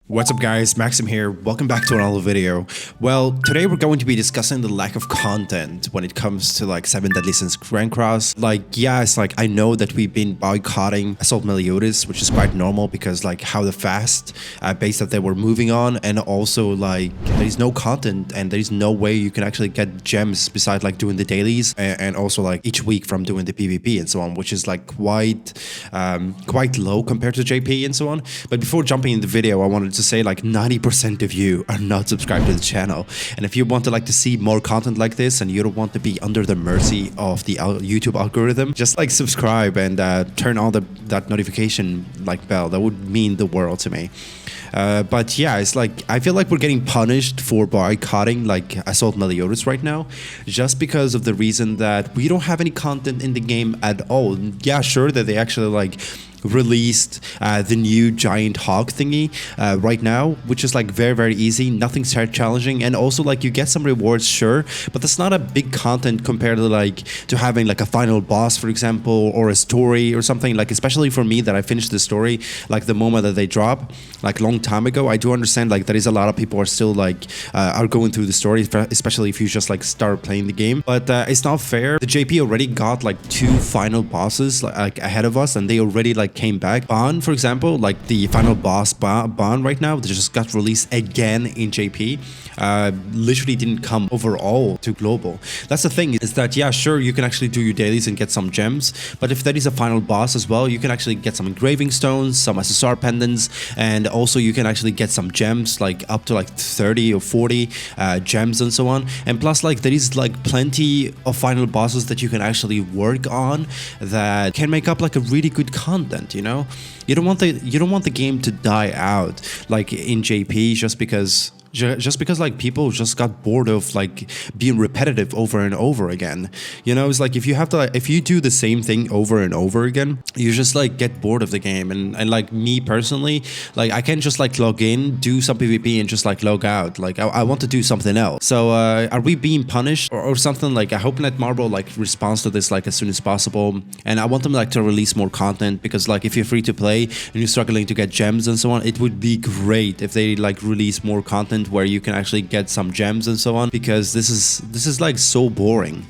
What's up guys, Maxim here, welcome back to another video. Well, today we're going to be discussing the lack of content when it comes to like 7 Deadly Sins Grand Cross. I know that we've been boycotting Assault Meliodas, which is quite normal because like how the fast base that they were moving on, and also like there's no content and there's no way you can actually get gems besides like doing the dailies and also like each week from doing the PvP and so on, which is like quite low compared to JP and so on. But before jumping in the video, I wanted to say like 90% of you are not subscribed to the channel, and if you want to see more content like this and you don't want to be under the mercy of the YouTube algorithm, just like subscribe and turn on that notification like bell. That would mean the world to me. But yeah, it's like I feel like we're getting punished for boycotting like Assault Meliodas right now, just because of the reason that we don't have any content in the game at all. Yeah, sure that they actually like released the new giant hog thingy right now, which is like very easy, nothing challenging, and also like you get some rewards, sure, but that's not a big content compared to having like a final boss, for example, or a story or something. Like especially for me that I finished the story like the moment that they drop like long time ago. I do understand like there is a lot of people are still like are going through the story, especially if you just like start playing the game, but it's not fair. The JP already got like 2 final bosses like ahead of us, and they already like came back. Ban, for example, like the final boss Ban right now, they just got released again in JP. Literally didn't come overall to global. That's the thing, is that yeah, sure, you can actually do your dailies and get some gems, but if there is a final boss as well, you can actually get some engraving stones, some SSR pendants, and also you can actually get some gems like up to like 30 or 40 gems and so on. And plus like there is like plenty of final bosses that you can actually work on that can make up like a really good content, you know? You don't want the game to die out like in JP just because like people just got bored of like being repetitive over and over again. You know, it's like if you do the same thing over and over again, you just like get bored of the game. And like me personally, like I can't just like log in, do some PvP and just like log out. Like I want to do something else. So are we being punished or something? Like I hope Netmarble like responds to this like as soon as possible, and I want them like to release more content, because like if you're free to play and you're struggling to get gems and so on, it would be great if they like release more content where you can actually get some gems and so on, because this is like so boring.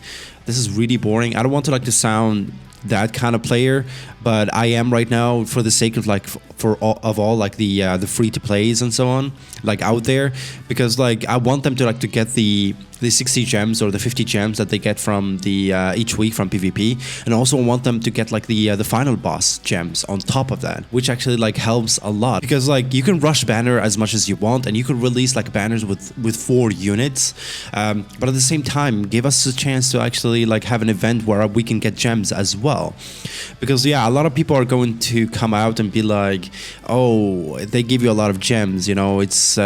This is really boring. I don't want to like to sound that kind of player, but I am right now, for the sake of like for all like the free to plays and so on like out there, because like I want them to like to get the 60 gems or the 50 gems that they get from the each week from PvP, and also want them to get like the final boss gems on top of that, which actually like helps a lot, because like you can rush banner as much as you want and you can release like banners with 4 units, but at the same time give us a chance to actually like have an event where we can get gems as well. Because yeah, a lot of people are going to come out and be like, oh, they give you a lot of gems, you know, it's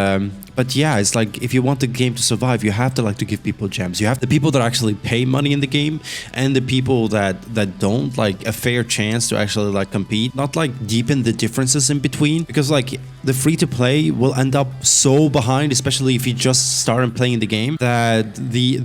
but yeah, it's like if you want the game to survive, you have to like to give people gems. You have the people that actually pay money in the game, and the people that don't, like a fair chance to actually like compete, not like deepen the differences in between, because like the free to play will end up so behind, especially if you just start playing the game, that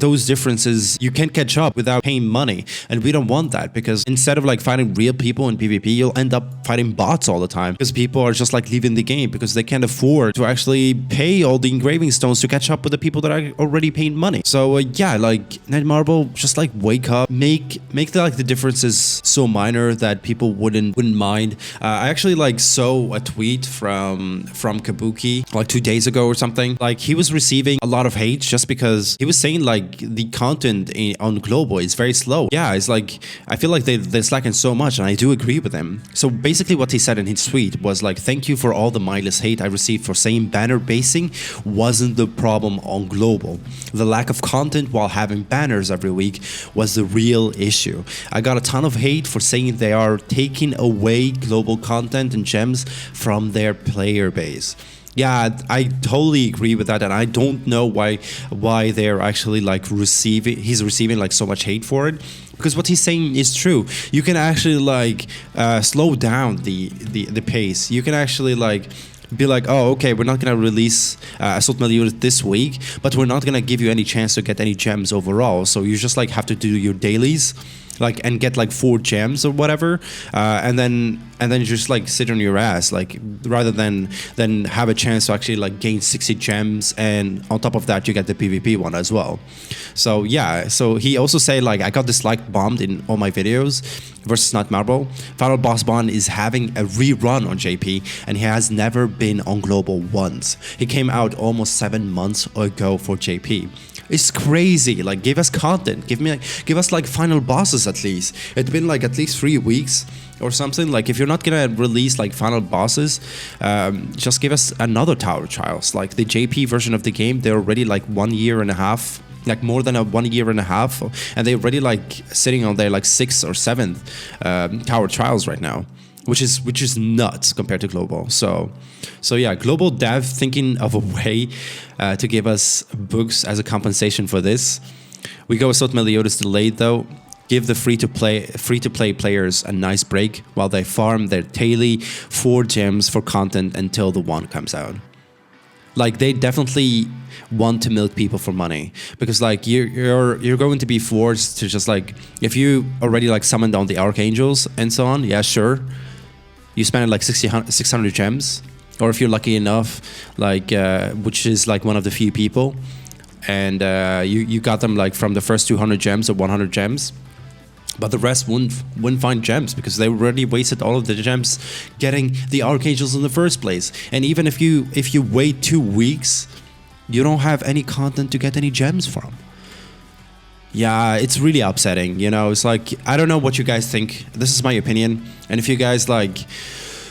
those differences you can't catch up without paying money, and we don't want that, because instead of like fighting real people in PvP, you'll end up fighting bots all the time, because people are just like leaving the game because they can't afford to actually pay all the engraving stones to catch up with the people that are already paying money. So yeah, like Netmarble, just like wake up, make the differences so minor that people wouldn't mind. I actually like saw a tweet from Kabuki like 2 days ago or something. Like he was receiving a lot of hate just because he was saying like the content on global is very slow. Yeah, it's like I feel like they're slacking so much, and I do agree with him. So basically what he said in his tweet was like, thank you for all the mindless hate I received for saying banner basing wasn't the problem on global. The lack of content while having banners every week was the real issue. I got a ton of hate for saying they are taking away global content and gems from their player base. Yeah, I totally agree with that, and I don't know why they're actually like he's receiving like so much hate for it, because what he's saying is true. You can actually like slow down the pace. You can actually like be like, oh, okay, we're not gonna release Assault Meliodas this week, but we're not gonna give you any chance to get any gems overall. So you just like have to do your dailies like, and get like 4 gems or whatever, and then just like sit on your ass, like, rather than have a chance to actually like gain 60 gems, and on top of that you get the PvP one as well. So yeah, so he also say like, I got disliked bombed in all my videos versus Not Marble. Final Boss Bond is having a rerun on JP, and he has never been on global once. He came out almost 7 months ago for JP. It's crazy. Like, give us content. Give us like final bosses at least. It's been like at least 3 weeks or something. Like, if you're not gonna release like final bosses, just give us another Tower Trials. Like the JP version of the game, they're already like 1 year and a half, like more than 1 year and a half, and they're already like sitting on their like 6th or 7th Tower Trials right now, which is nuts compared to global. So yeah, global dev thinking of a way to give us books as a compensation for this. We go with MELIODAS delayed though. Give the free-to-play players a nice break while they farm their daily 4 gems for content until the one comes out. Like, they definitely want to milk people for money, because like you're going to be forced to just like, if you already like summoned on the archangels and so on, yeah, sure, you spend like 600 gems, or if you're lucky enough, like which is like one of the few people, and you got them like from the first 200 gems or 100 gems. But the rest wouldn't find gems, because they already wasted all of the gems getting the archangels in the first place. And even if you wait 2 weeks, you don't have any content to get any gems from. Yeah, it's really upsetting, you know. It's like, I don't know what you guys think. This is my opinion, and if you guys like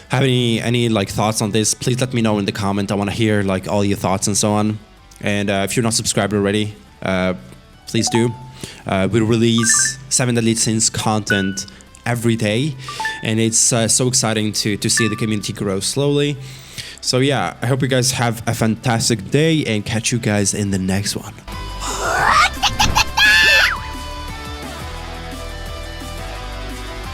have any like thoughts on this, please let me know in the comment. I want to hear like all your thoughts and so on. And if you're not subscribed already, please do. We release 7 Deadly Sins content every day, and it's so exciting to see the community grow slowly. So yeah, I hope you guys have a fantastic day, and catch you guys in the next one.